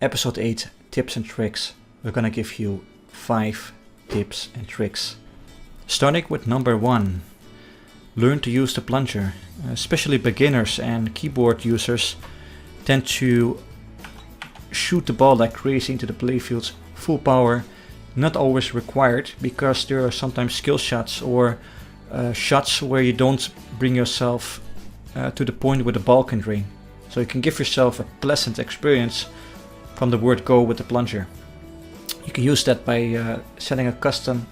Episode 8 Tips and Tricks. We're gonna give you 5 tips and tricks. Starting with number 1. Learn to use the plunger. Especially beginners and keyboard users tend to shoot the ball like crazy into the playfield. Full power, not always required, because there are sometimes skill shots or shots where you don't bring yourself to the point where the ball can drain. So you can give yourself a pleasant experience from the word go with the plunger. You can use that by setting a custom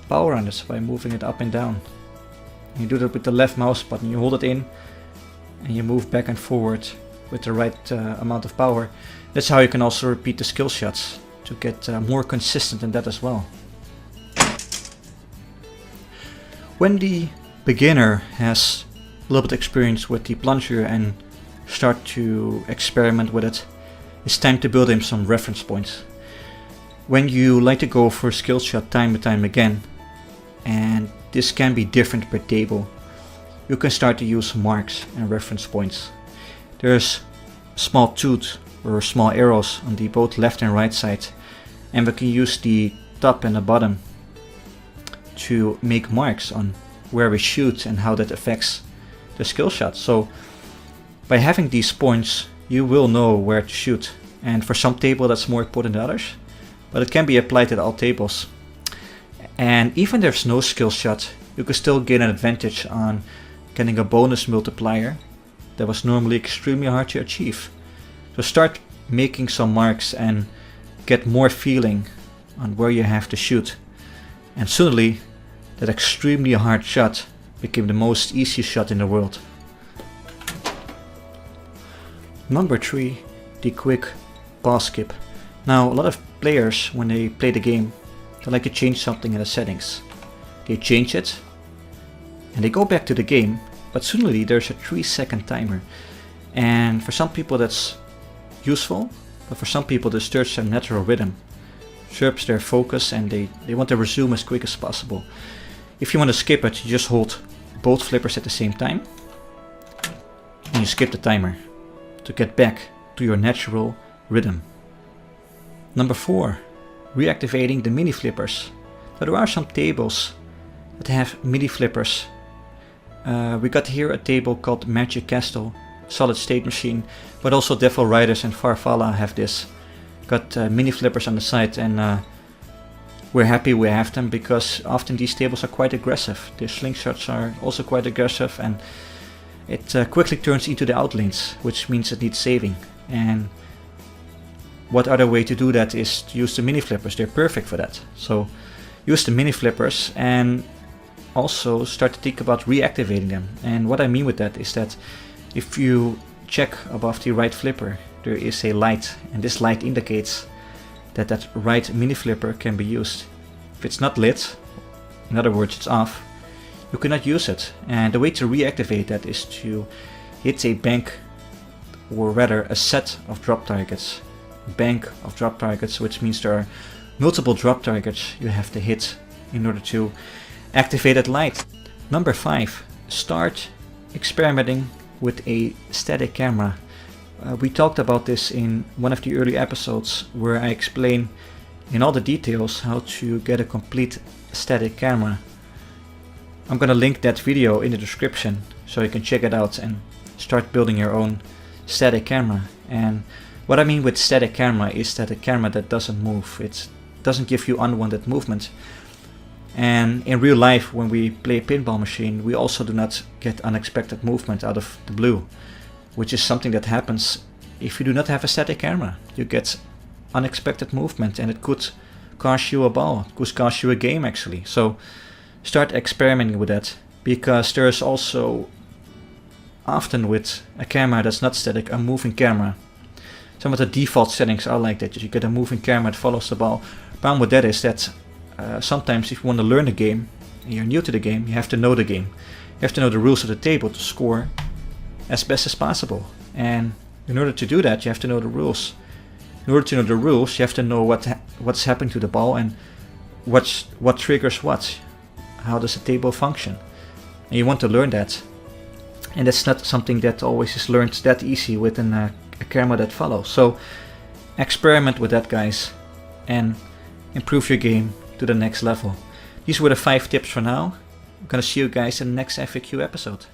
power on this by moving it up and down. You do that with the left mouse button. You hold it in and you move back and forward with the right amount of power. That's how you can also repeat the skill shots to get more consistent in that as well. When the beginner has a little bit of experience with the plunger and start to experiment with it, it's time to build him some reference points. When you like to go for a skill shot time and time again, and this can be different per table, you can start to use marks and reference points. There's small tooth or small arrows on the both left and right side, and we can use the top and the bottom to make marks on where we shoot and how that affects the skill shot. So by having these points, you will know where to shoot, and for some tables that's more important than others, but it can be applied at all tables. And even if there's no skill shot, you can still gain an advantage on getting a bonus multiplier that was normally extremely hard to achieve. So start making some marks and get more feeling on where you have to shoot, and suddenly that extremely hard shot became the most easy shot in the world. Number 3, the quick pause skip. Now a lot of players, when they play the game, they like to change something in the settings. They change it and they go back to the game, but suddenly there's a 3-second timer, and for some people that's useful, but for some people this disturbs their natural rhythm, disturbs their focus, and they want to resume as quick as possible. If you want to skip it, you just hold both flippers at the same time and you skip the timer to get back to your natural rhythm. Number 4, reactivating the mini flippers. Now there are some tables that have mini flippers. We got here a table called Magic Castle, solid state machine, but also Devil Riders and Farfalla have this. Got mini flippers on the side, and we're happy we have them because often these tables are quite aggressive. The slingshots are also quite aggressive, and it quickly turns into the outlanes, which means it needs saving. And what other way to do that is to use the mini flippers. They're perfect for that. So use the mini flippers and also start to think about reactivating them. And what I mean with that is that if you check above the right flipper, there is a light, and this light indicates that that right mini flipper can be used. If it's not lit, in other words it's off, you cannot use it. And the way to reactivate that is to hit a bank, or rather a set of drop targets. Bank of drop targets, which means there are multiple drop targets you have to hit in order to activate that light. Number 5, start experimenting with a static camera. We talked about this in one of the early episodes where I explain in all the details how to get a complete static camera. I'm gonna link that video in the description so you can check it out and start building your own static camera. And what I mean with static camera is that a camera that doesn't move. It doesn't give you unwanted movement. And in real life, when we play a pinball machine, we also do not get unexpected movement out of the blue, which is something that happens if you do not have a static camera. You get unexpected movement, and it could cost you a ball, it could cost you a game actually. So start experimenting with that, because there is also often with a camera that's not static, a moving camera. Some of the default settings are like that. You get a moving camera that follows the ball. The problem with that is that sometimes if you want to learn the game, and you're new to the game, you have to know the game. You have to know the rules of the table to score as best as possible. And in order to do that, you have to know the rules. In order to know the rules, you have to know what's happening to the ball and what triggers what. How does the table function? And you want to learn that. And that's not something that always is learned that easy within a camera that follows. So Experiment with that, guys, and improve your game to the next level. These were the 5 tips for now. I'm gonna see you guys in the next FAQ episode.